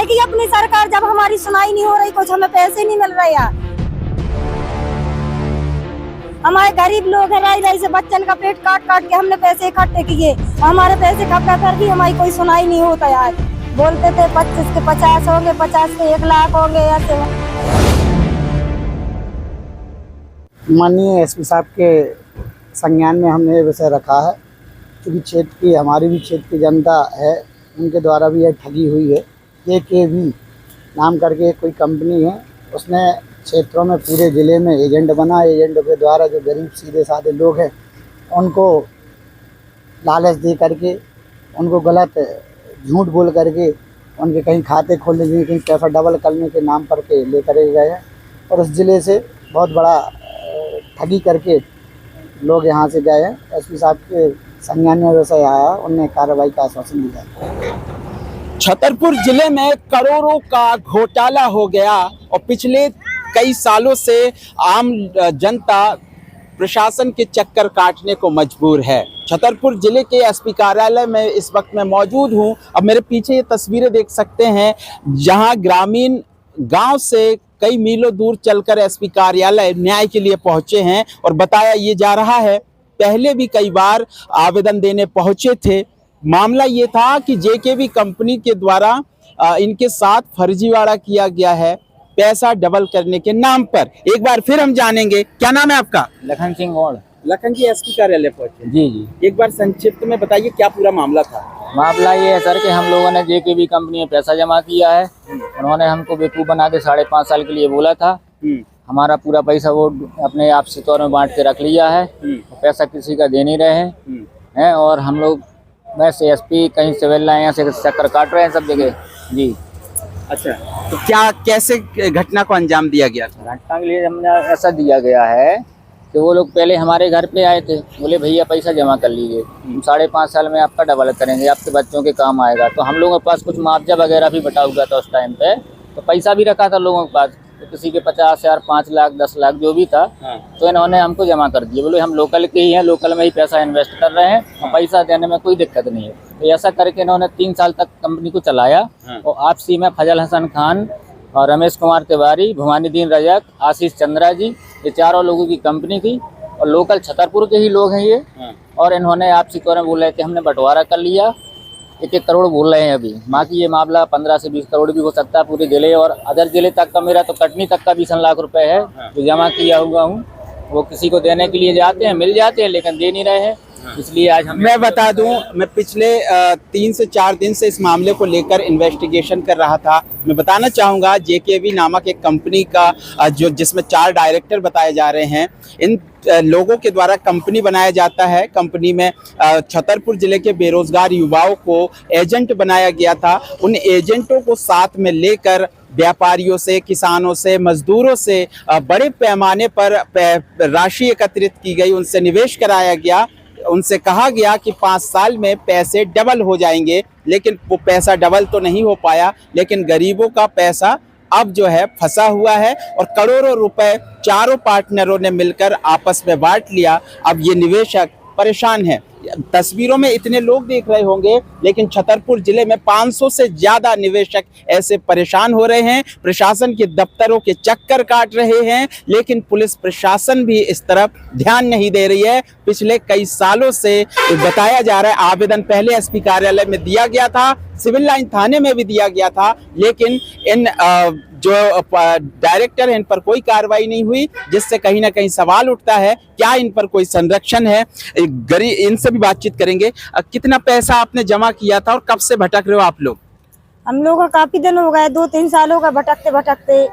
कि अपनी सरकार जब हमारी सुनाई नहीं हो रही, कुछ हमें पैसे नहीं मिल रहे यार। हमारे गरीब लोग हैं, रही रही से बच्चन का पेट काट काट के हमने पैसे इकट्ठे किए, हमारे पैसे खपे पर भी हमारी कोई सुनाई नहीं होता यार। बोलते थे 25 के 50 होंगे, 50 के 1 लाख होंगे, ऐसे। माननीय एसपी साहब के संज्ञान में हमने ये विषय रखा है, क्योंकि क्षेत्र की हमारी भी क्षेत्र की जनता है, उनके द्वारा भी यह ठगी हुई है। JKV नाम करके कोई कंपनी है, उसने क्षेत्रों में पूरे ज़िले में एजेंट बना, एजेंटों के द्वारा जो गरीब सीधे साधे लोग हैं उनको लालच दे करके, उनको गलत झूठ बोल करके उनके कहीं खाते खोलने के, कहीं पैसा डबल करने के नाम पर के लेकर गए हैं और उस ज़िले से बहुत बड़ा ठगी करके लोग यहाँ से गए हैं। एसपी साहब के संज्ञान में विषय आया, उन्हें कार्रवाई का आश्वासन दिया। छतरपुर जिले में करोड़ों का घोटाला हो गया और पिछले कई सालों से आम जनता प्रशासन के चक्कर काटने को मजबूर है। छतरपुर जिले के एसपी कार्यालय में इस वक्त मैं मौजूद हूं। अब मेरे पीछे ये तस्वीरें देख सकते हैं, जहां ग्रामीण गांव से कई मीलों दूर चलकर एसपी कार्यालय न्याय के लिए पहुंचे हैं और बताया ये जा रहा है, पहले भी कई बार आवेदन देने पहुंचे थे। मामला ये था कि JKV कंपनी के द्वारा इनके साथ फर्जीवाड़ा किया गया है पैसा डबल करने के नाम पर। एक बार फिर हम जानेंगे, क्या नाम है आपका? लखन सिंह गौड़। लखन जी एसपी कार्यालय पहुंचे? जी जी। एक बार संक्षिप्त में बताइए क्या पूरा मामला था? मामला ये है सर कि हम लोगों ने JKV कंपनी में पैसा जमा किया है। उन्होंने हमको बेवकूफ़ बना के 5.5 साल के लिए बोला था। हमारा पूरा पैसा वो अपने आप से तौर में बांट के रख लिया है। पैसा किसी का दे नहीं रहे हैं और हम लोग वैसे एसपी कहीं सिविल लाइन यहाँ से चक्कर काट रहे हैं सब जगह। जी। अच्छा, तो क्या कैसे घटना को अंजाम दिया गया था? घटना के लिए हमने ऐसा दिया गया है कि वो लोग पहले हमारे घर पे आए थे, बोले भैया पैसा जमा कर लीजिए, हम 5.5 साल में आपका डबल करेंगे, आपके बच्चों के काम आएगा। तो हम लोगों के पास कुछ मुआवजा वगैरह भी बटा हुआ था उस टाइम पे, तो पैसा भी रखा था लोगों के पास, तो किसी के 50,000, 5 लाख, 10 लाख जो भी था। तो इन्होंने हमको जमा कर दिए, बोले हम लोकल के ही हैं, लोकल में ही पैसा इन्वेस्ट कर रहे हैं और पैसा देने में कोई दिक्कत नहीं है। तो ऐसा करके इन्होंने 3 साल तक कंपनी को चलाया और आपसी में फजल हसन खान और रमेश कुमार तिवारी, भवानीदीन रजक, आशीष चंद्रा जी, ये चारों लोगों की कंपनी थी और लोकल छतरपुर के ही लोग हैं ये। और इन्होंने आपसी तौर में बोल रहे थे हमने बंटवारा कर लिया, 1-1 करोड़ बोल रहे हैं अभी। बाकी ये मामला 15 से 20 करोड़ भी हो सकता है पूरे जिले और अदर जिले तक का। मेरा तो कटनी तक का 20 लाख रुपए है जो जमा किया हुआ हूँ। वो किसी को देने के लिए जाते हैं, मिल जाते हैं, लेकिन दे नहीं रहे हैं, इसलिए आज हम। मैं बता दूं, मैं पिछले 3 से 4 दिन से इस मामले को लेकर इन्वेस्टिगेशन कर रहा था। मैं बताना चाहूँगा JKV नामक एक कंपनी का जो जिसमें 4 डायरेक्टर बताए जा रहे हैं, इन लोगों के द्वारा कंपनी बनाया जाता है। कंपनी में छतरपुर जिले के बेरोजगार युवाओं को एजेंट बनाया गया था। उन एजेंटों को साथ में लेकर व्यापारियों से, किसानों से, मजदूरों से बड़े पैमाने पर राशि एकत्रित की गई, उनसे निवेश कराया गया। उनसे कहा गया कि 5 साल में पैसे डबल हो जाएंगे, लेकिन वो पैसा डबल तो नहीं हो पाया। लेकिन गरीबों का पैसा अब जो है फंसा हुआ है और करोड़ों रुपए चारों पार्टनरों ने मिलकर आपस में बांट लिया। अब ये निवेशक परेशान है। तस्वीरों में इतने लोग देख रहे होंगे, लेकिन छतरपुर जिले में 500 से ज्यादा निवेशक ऐसे परेशान हो रहे हैं, प्रशासन के दफ्तरों के चक्कर काट रहे हैं, लेकिन पुलिस प्रशासन भी इस तरफ ध्यान नहीं दे रही है। पिछले कई सालों से बताया जा रहा है, आवेदन पहले एसपी कार्यालय में दिया गया था, सिविल लाइन थाने में भी दिया गया था, लेकिन इन जो डायरेक्टर हैं इन पर कोई कार्रवाई नहीं हुई, जिससे कहीं ना कहीं सवाल उठता है क्या इन पर कोई संरक्षण है। इनसे भी बातचीत करेंगे। कितना पैसा आपने जमा किया था और कब से भटक रहे हो आप लोग? हम लोग को काफी दिन हो गए, 2-3 सालों का भटकते भटकते,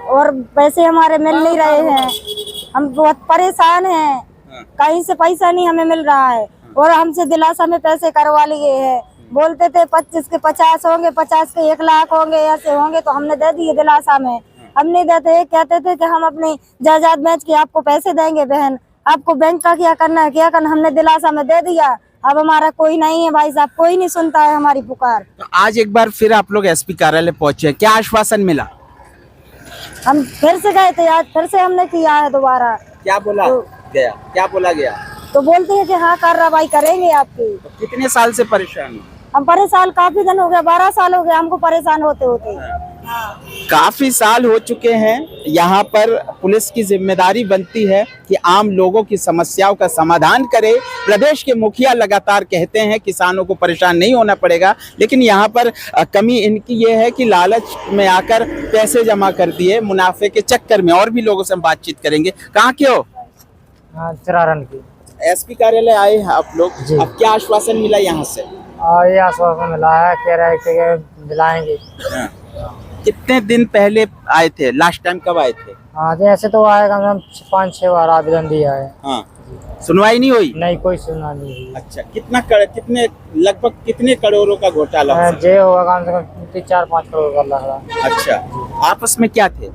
और पैसे हमारे मिल नहीं रहे हैं। हम बहुत परेशान हैं, कहीं से पैसा नहीं हमें मिल रहा है और हमसे दिलासा में पैसे करवा लिए हैं। बोलते थे 25 के 50 होंगे, 50 के 1 लाख होंगे, ऐसे होंगे, तो हमने दे दिए दिलासा में। हम नहीं देते, कहते थे कि हम अपनी जायदाद बेच के आपको पैसे देंगे, बहन आपको बैंक का क्या करना है, क्या करना। हमने दिलासा में दे दिया, अब हमारा कोई नहीं है भाई साहब, कोई नहीं सुनता है हमारी पुकार। तो आज एक बार फिर आप लोग एसपी कार्यालय पहुंचे, क्या आश्वासन मिला? हम फिर से गए थे, आज फिर से हमने किया है दोबारा। क्या बोला गया? क्या बोला गया? तो बोलते हैं कि हाँ कार्रवाई करेंगे आपकी। तो कितने साल से परेशान हो? हम परेशान काफी दिन हो गया, 12 साल हो गया हमको परेशान होते होते। काफी साल हो चुके हैं। यहाँ पर पुलिस की जिम्मेदारी बनती है कि आम लोगों की समस्याओं का समाधान करे। प्रदेश के मुखिया लगातार कहते हैं किसानों को परेशान नहीं होना पड़ेगा, लेकिन यहाँ पर कमी इनकी ये है कि लालच में आकर पैसे जमा कर दिए मुनाफे के चक्कर में। और भी लोगों से हम बातचीत करेंगे। कहाँ के हो? चरारन की एसपी कार्यालय आए हैं आप लोग, अब क्या आश्वासन मिला यहाँ से? ये आश्वासन मिला है, कह रहे हैं कि दिलाएंगे। कितने दिन पहले आए थे? लास्ट टाइम कब आए थे? हाँ ऐसे तो आएगा, हम 5-6 बार आवेदन दिया है। हाँ, सुनवाई नहीं हुई? नहीं, कोई सुनवाई नहीं हुई। अच्छा, कितने लगभग कितने करोड़ों का घोटाला? जे होगा कम से कम 4-5 करोड़ का लग रहा। अच्छा, आपस में क्या थे?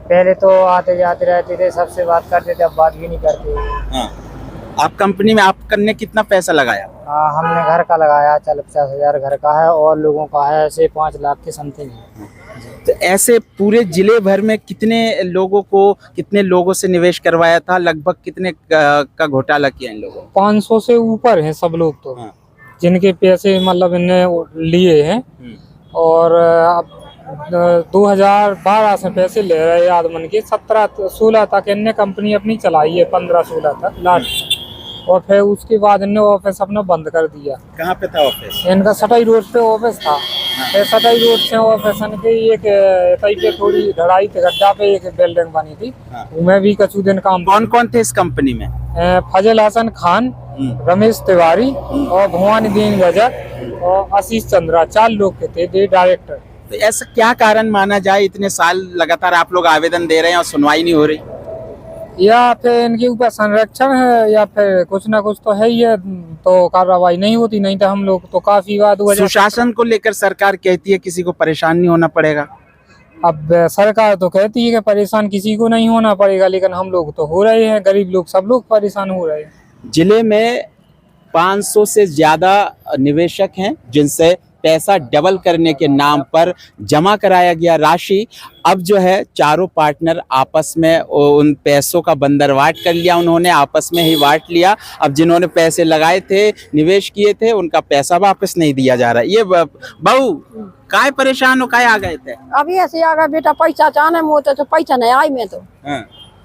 पहले तो आते जाते रहते थे, सबसे बात करते थे, अब बात भी नहीं करते। हाँ, आप कंपनी में आपने कितना पैसा लगाया? हमने घर का लगाया 50,000 घर का है, और लोगों का है ऐसे 5 लाख के समथिंग है। तो ऐसे पूरे जिले भर में कितने लोगों से निवेश करवाया था? लगभग कितने का घोटाला किया इन लोगों? 500 से ऊपर हैं सब लोग तो। हाँ। जिनके पैसे मतलब इनने लिए हैं। और अब 2012 से पैसे ले रहे हैं आदमन के। 17-16 तक इनने कंपनी अपनी चलाई है, 15-16 तक लास्ट। और फिर उसके बाद इन्होंने ऑफिस अपना बंद कर दिया। कहाँ पे था ऑफिस? इनका सटाई रोड पे ऑफिस था। फिर सटाई रोड से ऑफिस के एक तई पे थोड़ी ढड़ाई थे, गड्ढा पे एक बिल्डिंग बनी थी। उनमें भी कछु दिन काम। कौन कौन थे इस कंपनी में? फजल हसन खान, रमेश तिवारी और भवानी दीन गजर और आशीष चंद्रा, 4 लोग के थे डायरेक्टर। तो ऐसा क्या कारण माना जाए, इतने साल लगातार आप लोग आवेदन दे रहे हैं और सुनवाई नहीं हो रही? या फिर इनके ऊपर संरक्षण है, या फिर कुछ ना कुछ तो है ही है, तो कार्रवाई नहीं होती। नहीं तो हम लोग तो काफी बार सुशासन को लेकर सरकार कहती है किसी को परेशान नहीं होना पड़ेगा। अब सरकार तो कहती है कि परेशान किसी को नहीं होना पड़ेगा, लेकिन हम लोग तो हो रहे हैं, गरीब लोग सब लोग परेशान हो रहे हैं। जिले में 500 से ज्यादा निवेशक हैं जिनसे पैसा डबल करने के नाम पर जमा कराया गया राशि। अब जो है चारों पार्टनर आपस में उन पैसों का बंदरवाट कर लिया, उन्होंने आपस में ही बांट लिया। अब जिन्होंने पैसे लगाए थे, निवेश किए थे, उनका पैसा वापस नहीं दिया जा रहा। ये बहू काय परेशान हो, काय आ गए थे? अभी ऐसे आ गए बेटा, पैसा चाहने मोते तो पैसा नहीं आई में तो।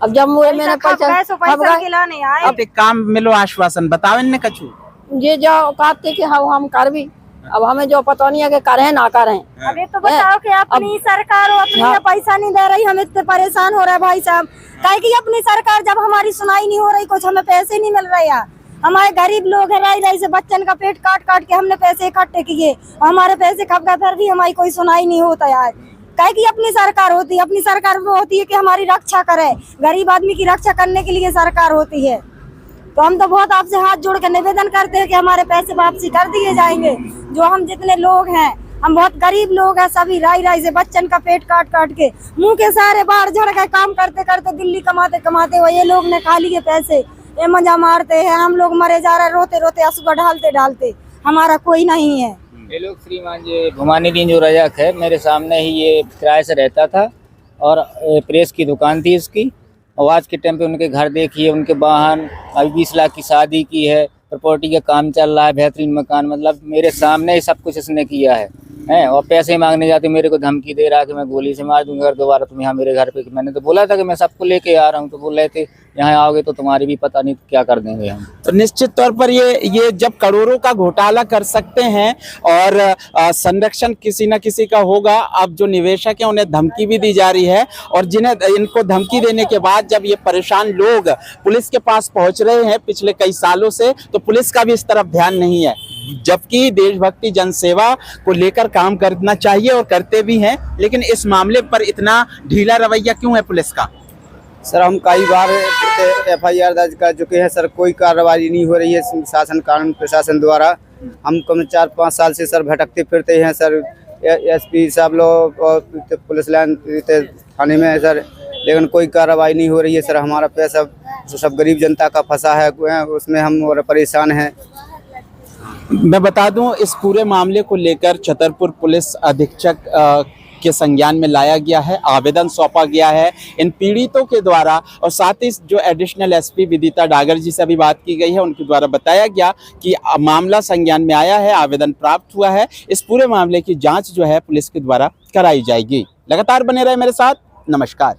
अब जब मैंने पैसा खिलाने आए। अब एक काम मिलो आश्वासन बताओ इनने कछु ये जो कहते कि हम कर भी, अब हमें जो पता नहीं है कि करें ना करें। अभी तो बताओ कि अपनी सरकार अपनी पैसा नहीं दे रही, हम इतने परेशान हो रहे हैं भाई साहब। काहे कि अपनी सरकार जब हमारी सुनाई नहीं हो रही, कुछ हमें पैसे नहीं मिल रहे हैं। हमारे गरीब लोग हैं, रही से बच्चन का पेट काट काट के हमने पैसे इकट्ठे किए, हमारे पैसे खप गए, फिर भी हमारी कोई सुनाई नहीं होता यार। काहे कि अपनी सरकार होती है, अपनी सरकार वो होती है कि हमारी रक्षा करे, गरीब आदमी की रक्षा करने के लिए सरकार होती है। तो हम तो बहुत आपसे हाथ जोड़ के निवेदन करते हैं कि हमारे पैसे वापसी कर दिए जाएंगे। जो हम जितने लोग हैं, हम बहुत गरीब लोग हैं, सभी राई से बच्चन का पेट काट काट के मुंह के सारे बाहर झड़ गए, काम करते करते दिल्ली कमाते कमाते हुए ये लोग ने खा लिए पैसे, ये मजा मारते हैं। हम लोग मरे जा रहे, रोते रोते आंसू ढालते ढालते, हमारा कोई नहीं है। ये लोग श्रीमान जी भवानी दीन जो रजक है, मेरे सामने ही ये किराए से रहता था और प्रेस की दुकान थी इसकी। और आज के टाइम पे उनके घर देखिए, उनके वाहन, अभी 20 लाख की शादी की है, प्रॉपर्टी का काम चल रहा है, बेहतरीन मकान, मतलब मेरे सामने ही सब कुछ इसने किया है। और पैसे मांगने जाते मेरे को धमकी दे रहा कि मैं गोली से मार दूंगा दोबारा तुम यहाँ मेरे घर पे। मैंने तो बोला था कि मैं सबको लेके आ रहा हूँ, तो बोल रहे थे यहाँ आओगे तो तुम्हारी भी पता नहीं क्या कर देंगे हम। तो निश्चित तौर पर ये जब करोड़ों का घोटाला कर सकते हैं और संरक्षण किसी न किसी का होगा। अब जो निवेशक है उन्हें धमकी भी दी जा रही है, और जिन्हें इनको धमकी देने के बाद जब ये परेशान लोग पुलिस के पास पहुंच रहे हैं पिछले कई सालों से, तो पुलिस का भी इस तरफ ध्यान नहीं है। जबकि देशभक्ति जनसेवा को लेकर काम करना चाहिए और करते भी हैं, लेकिन इस मामले पर इतना ढीला रवैया क्यों है पुलिस का? सर हम कई बार FIR दर्ज कर चुके हैं सर, कोई कार्रवाई नहीं हो रही है शासन कानून प्रशासन द्वारा। हम कम 4-5 साल से सर भटकते फिरते हैं सर, SP साहब लोग और पुलिस लाइन थाने में सर, लेकिन कोई कार्रवाई नहीं हो रही है सर। हमारा पैसा सब गरीब जनता का फंसा है, उसमें हम परेशान हैं। मैं बता दूं, इस पूरे मामले को लेकर छतरपुर पुलिस अधीक्षक के संज्ञान में लाया गया है, आवेदन सौंपा गया है इन पीड़ितों के द्वारा। और साथ ही जो एडिशनल एसपी विदिता डागर जी से भी बात की गई है, उनके द्वारा बताया गया कि मामला संज्ञान में आया है, आवेदन प्राप्त हुआ है। इस पूरे मामले की जांच जो है पुलिस के द्वारा कराई जाएगी। लगातार बने रहे मेरे साथ। नमस्कार।